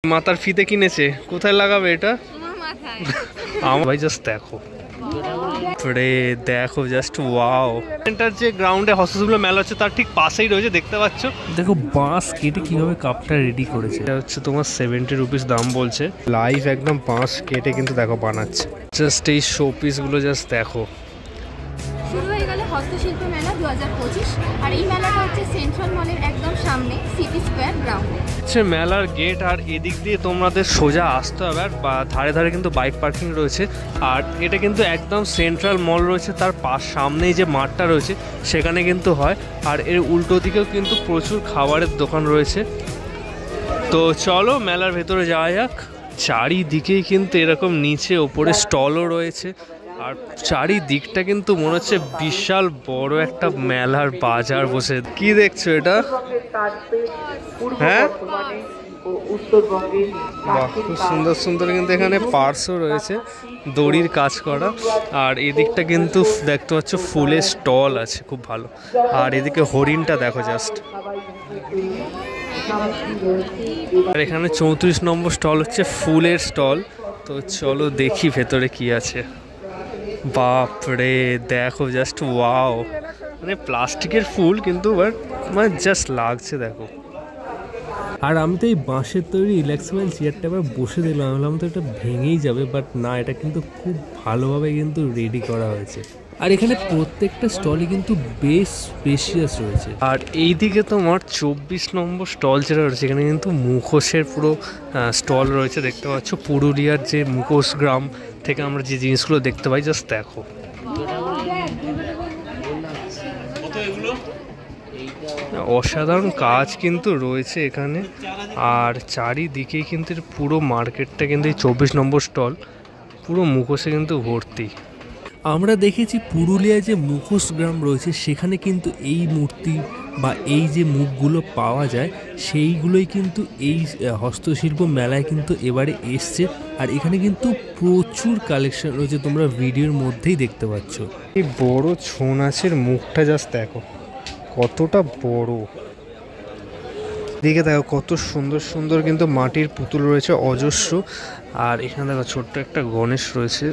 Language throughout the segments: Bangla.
মাথার ফিতে কিনেছে, কোথায় লাগাবে এটা? আমার ভাই জাস্ট দেখো, দেখো জাস্ট ওয়াও। এন্টার যে গ্রাউন্ডে হস্তশিল্প মেলা হচ্ছে তার ঠিক পাশেই রয়েছে, দেখতে পাচ্ছ। দেখো বাঁশ কেটে কিভাবে কাপটা রেডি করেছে। এটা হচ্ছে তোমার 70 রুপিস দাম বলছে। লাইভ একদম বাঁশ কেটে কিন্তু দেখো বানাচ্ছে। জাস্ট এই শো পিস গুলো জাস্ট দেখো। শুরু হয়ে গেল হস্তশিল্প মেলা 2025, আর এই মেলাটা হচ্ছে সেন্ট্রাল মলের একদম সামনে সিটি স্কোয়ার গ্রাউন্ডে। হচ্ছে মেলার গেট, আর এদিক দিয়ে তোমাদের সোজা আসতে হবে, আর ধারে ধারে কিন্তু বাইক পার্কিং রয়েছে। আর এটা কিন্তু একদম সেন্ট্রাল মল রয়েছে, তার সামনেই যে মাঠটা রয়েছে সেখানে কিন্তু হয়। আর এর উল্টো দিকেও কিন্তু প্রচুর খাবারের দোকান রয়েছে। তো চলো মেলার ভেতরে যাওয়া যাক। চারিদিকেই কিন্তু এরকম নিচে ওপরে স্টলও রয়েছে, আর চারিদিকটা কিন্তু মনে হচ্ছে বিশাল বড় একটা মেলার বাজার বসে। কি দেখছো এটা? হ্যাঁ, বাহ, খুব সুন্দর সুন্দর কিন্তু এখানে পার্সও রয়েছে, দড়ির কাজ করা। আর এদিকটা কিন্তু দেখতে পাচ্ছ ফুলের স্টল আছে, খুব ভালো। আর এদিকে হরিণটা দেখো জাস্ট। আর এখানে 34 নম্বর স্টল হচ্ছে ফুলের স্টল। তো চলো দেখি ভেতরে কি আছে। বাপরে দেখো জাস্ট ওয়াও, মানে প্লাস্টিকের ফুল কিন্তু বাট মানে জাস্ট লাগছে দেখো। আর আমি তো এই বাঁশের তৈরি রিল্যাক্সেবল চেয়ারটা এবার বসে দিলাম, ভাবলাম তো এটা ভেঙেই যাবে, বাট না, এটা কিন্তু খুব ভালোভাবে কিন্তু রেডি করা হয়েছে। আর এখানে প্রত্যেকটা স্টলই কিন্তু বেশ স্পেশিয়াস রয়েছে। আর এইদিকে তোমার 24 নম্বর স্টল যেটা রয়েছে, এখানে কিন্তু মুখোশের পুরো স্টল রয়েছে, দেখতে পাচ্ছ। পুরুলিয়ার যে মুখোশ গ্রাম থেকে আমরা যে জিনিসগুলো দেখতে পাই, জাস্ট দেখো। অসাধারণ কাজ কিন্তু রয়েছে এখানে। আর চারিদিকেই কিন্তু পুরো মার্কেটটা কিন্তু এই 24 নম্বর স্টল পুরো মুখোশে কিন্তু ভর্তি। আমরা দেখেছি পুরুলিয়ায় যে মুখোশ গ্রাম রয়েছে সেখানে কিন্তু এই মূর্তি বা এই যে মুখগুলো পাওয়া যায় সেইগুলোই কিন্তু এই হস্তশিল্প মেলায় কিন্তু এবারে এসছে। আর এখানে কিন্তু প্রচুর কালেকশন রয়েছে, তোমরা ভিডিওর মধ্যেই দেখতে পাচ্ছ। এই বড় ছৌ নাচের মুখটা জাস্ট দেখো কতটা বড়। দিকে দেখো কত সুন্দর সুন্দর কিন্তু মাটির পুতুল রয়েছে অজস্র। আর এখানে দেখো ছোট্ট একটা গণেশ রয়েছে,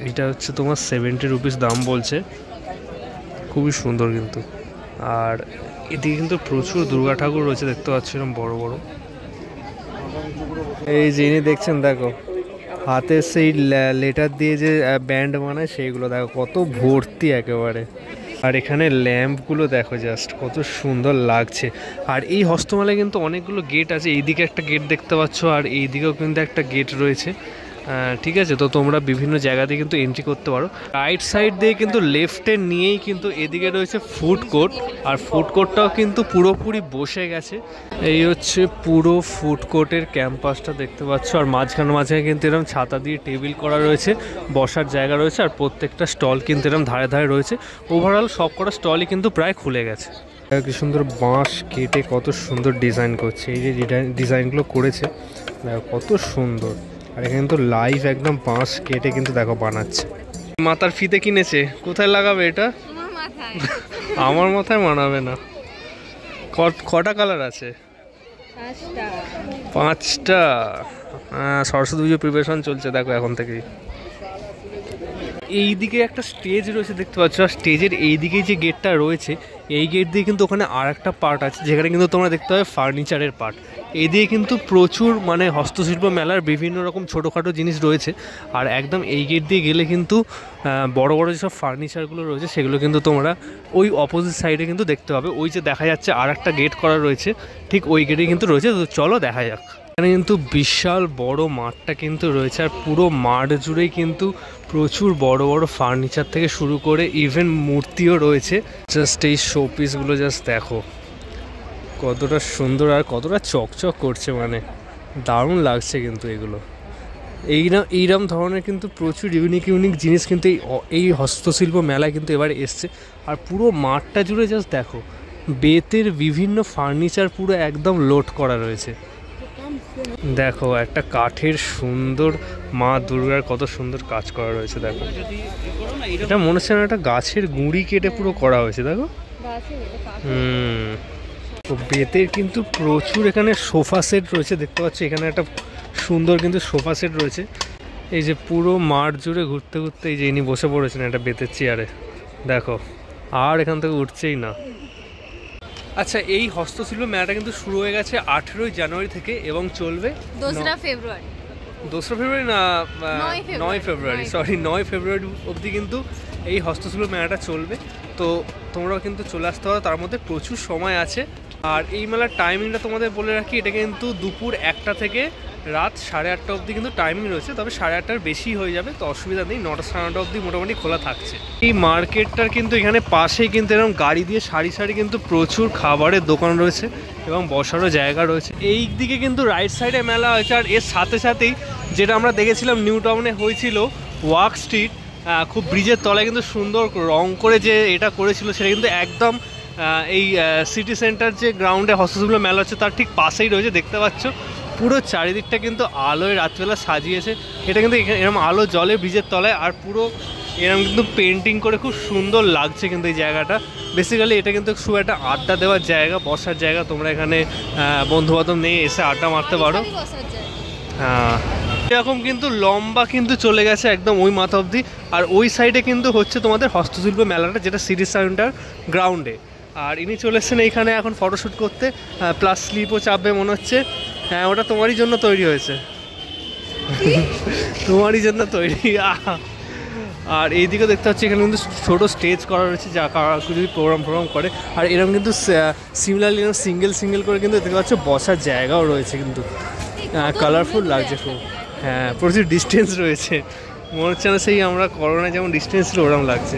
এটা হচ্ছে তোমার 70 রুপিস দাম বলছে, খুবই সুন্দর কিন্তু। আর এদিকে কিন্তু প্রচুর দুর্গা ঠাকুর রয়েছে, দেখতে পাচ্ছি এরকম বড় বড়। এই যিনি দেখছেন দেখো হাতে সেই লেটার দিয়ে যে ব্যান্ড বানায় সেইগুলো দেখো কত ভর্তি একেবারে। আর এখানে ল্যাম্পগুলো দেখো জাস্ট কত সুন্দর লাগছে। আর এই হস্তমেলায় কিন্তু অনেকগুলো গেট আছে, এইদিকে একটা গেট দেখতে পাচ্ছ, আর এইদিকেও কিন্তু একটা গেট রয়েছে। ঠিক আছে, তো তোমরা বিভিন্ন জায়গাতে কিন্তু এন্ট্রি করতে পারো। রাইট সাইড দিয়ে কিন্তু লেফটে নিয়েই কিন্তু এদিকে রয়েছে ফুড কোর্ট, আর ফুড কোর্টটাও কিন্তু পুরোপুরি বসে গেছে। এই হচ্ছে পুরো ফুড কোর্টের ক্যাম্পাসটা দেখতে পাচ্ছ। আর মাঝখানে মাঝখানে কিন্তু এরকম ছাতা দিয়ে টেবিল করা রয়েছে, বসার জায়গা রয়েছে, আর প্রত্যেকটা স্টল কিন্তু এরকম ধারে ধারে রয়েছে। ওভারঅল সব কটা স্টলই কিন্তু প্রায় খুলে গেছে। কি সুন্দর বাঁশ কেটে কত সুন্দর ডিজাইন করছে, এই যে ডিজাইনগুলো করেছে কত সুন্দর। আর এখানে কিন্তু লাইভ একদম বাঁশ কেটে কিন্তু দেখো বানাচ্ছে। মাথার ফিতে কিনেছে, কোথায় লাগাবে এটা? আমার মাথায় মানাবে না। কটা কালার আছে? 5টা। সরস্বতী পুজো প্রিপারেশন চলছে দেখো এখন থেকেই। এইদিকে একটা স্টেজ রয়েছে দেখতে পাচ্ছ, আর স্টেজের এইদিকে যে গেটটা রয়েছে এই গেট দিয়ে কিন্তু ওখানে আর একটা পার্ট আছে যেখানে কিন্তু তোমরা দেখতে পাবে ফার্নিচারের পার্ট। এইদিকে কিন্তু প্রচুর মানে হস্তশিল্প মেলার বিভিন্ন রকম ছোটোখাটো জিনিস রয়েছে। আর একদম এই গেট দিয়ে গেলে কিন্তু বড় বড় যেসব ফার্নিচারগুলো রয়েছে সেগুলো কিন্তু তোমরা ওই অপোজিট সাইডে কিন্তু দেখতে পাবে। ওই যে দেখা যাচ্ছে আর একটা গেট করা রয়েছে, ঠিক ওই গেটে কিন্তু রয়েছে। তো চলো দেখা যাক। এখানে কিন্তু বিশাল বড় মাঠটা কিন্তু রয়েছে, আর পুরো মাঠ জুড়েই কিন্তু প্রচুর বড় বড় ফার্নিচার থেকে শুরু করে ইভেন মূর্তিও রয়েছে। জাস্ট এই শো পিসগুলো জাস্ট দেখো কতটা সুন্দর আর কতটা চকচক করছে, মানে দারুণ লাগছে কিন্তু এগুলো। এইরকম ধরনের কিন্তু প্রচুর ইউনিক ইউনিক জিনিস কিন্তু এই হস্তশিল্প মেলায় কিন্তু এবারে এসছে। আর পুরো মাঠটা জুড়ে জাস্ট দেখো বেতের বিভিন্ন ফার্নিচার পুরো একদম লোড করা রয়েছে। দেখো একটা কাঠের সুন্দর মা দুর্গার কত সুন্দর কাজ করা রয়েছে দেখো। এটা মনে হচ্ছে না একটা গাছের গুঁড়ি কেটে পুরো করা হয়েছে দেখো। তো বেতের কিন্তু প্রচুর এখানে সোফা সেট রয়েছে, দেখতে পাচ্ছি এখানে একটা সুন্দর কিন্তু সোফা সেট রয়েছে। এই যে পুরো মাঠ জুড়ে ঘুরতে ঘুরতে এই যে ইনি বসে পড়েছেন একটা বেতের চেয়ারে, দেখো আর এখান থেকে উঠছেই না। আচ্ছা, এই হস্তশিল্প মেলাটা কিন্তু শুরু হয়ে গেছে 18ই জানুয়ারি থেকে এবং চলবে 2রা ফেব্রুয়ারি। 2রা ফেব্রুয়ারি না, 9 ফেব্রুয়ারি, সরি 9 ফেব্রুয়ারি অবধি কিন্তু এই হস্তশিল্প মেলাটা চলবে। তো তোমরাও কিন্তু চলে আসতে পারো, তার মধ্যে প্রচুর সময় আছে। আর এই মেলার টাইমিংটা তোমাদের বলে রাখি, এটা কিন্তু দুপুর 1টা থেকে রাত 8:30 অবধি কিন্তু টাইমিং রয়েছে, তবে 8:30টার বেশি হয়ে যাবে, তো অসুবিধা নেই। 9টা 9:30 অবধি মোটামুটি খোলা থাকছে। এই মার্কেটটার কিন্তু এখানে পাশেই কিন্তু এরকম গাড়ি দিয়ে সারি সারি কিন্তু প্রচুর খাবারের দোকান রয়েছে এবং বসারও জায়গা রয়েছে। এই দিকে কিন্তু রাইট সাইডে মেলা হয়েছে, আর এর সাথে সাথেই যেটা আমরা দেখেছিলাম নিউ টাউনে হয়েছিল ওয়াক স্ট্রিট, খুব ব্রিজের তলায় কিন্তু সুন্দর রং করে যে এটা করেছিল, সেটা কিন্তু একদম এই সিটি সেন্টার যে গ্রাউন্ডে হস্তশিল্প মেলা হচ্ছে তার ঠিক পাশেই রয়েছে। দেখতে পাচ্ছ পুরো চারিদিকটা কিন্তু আলোয় রাত্রেবেলা সাজিয়েছে। এটা কিন্তু এরকম আলো জলে ব্রিজের তলায়, আর পুরো এরকম কিন্তু পেন্টিং করে খুব সুন্দর লাগছে কিন্তু এই জায়গাটা। বেসিক্যালি এটা কিন্তু খুব একটা আড্ডা দেওয়ার জায়গা, বসার জায়গা। তোমরা এখানে বন্ধুবান্ধব নিয়ে এসে আড্ডা মারতে পারো। হ্যাঁ, এরকম কিন্তু লম্বা কিন্তু চলে গেছে একদম ওই মাথা অবধি। আর ওই সাইডে কিন্তু হচ্ছে তোমাদের হস্তশিল্প মেলাটা, যেটা সিটি সেন্টার গ্রাউন্ডে। আর ইনি চলে এসেছেন এইখানে এখন ফটোশ্যুট করতে, প্লাস স্লিপও চাপবে মনে হচ্ছে। হ্যাঁ, ওটা তোমারই জন্য তৈরি হয়েছে, তোমারই জন্য তৈরি। আর এইদিকে দেখতে পাচ্ছি এখানে কিন্তু ছোটো স্টেজ করা রয়েছে, যা যদি প্রোগ্রাম করে। আর এরকম কিন্তু সিমিলারলি সিঙ্গেল করে কিন্তু দেখতে পাচ্ছ বসার জায়গাও রয়েছে কিন্তু, কালারফুল লাগছে খুব। হ্যাঁ, প্রচুর ডিস্টেন্স রয়েছে, মনে হচ্ছে না সেই আমরা করোনায় যেমন ডিস্টেন্স ছিল ওরকম লাগছে।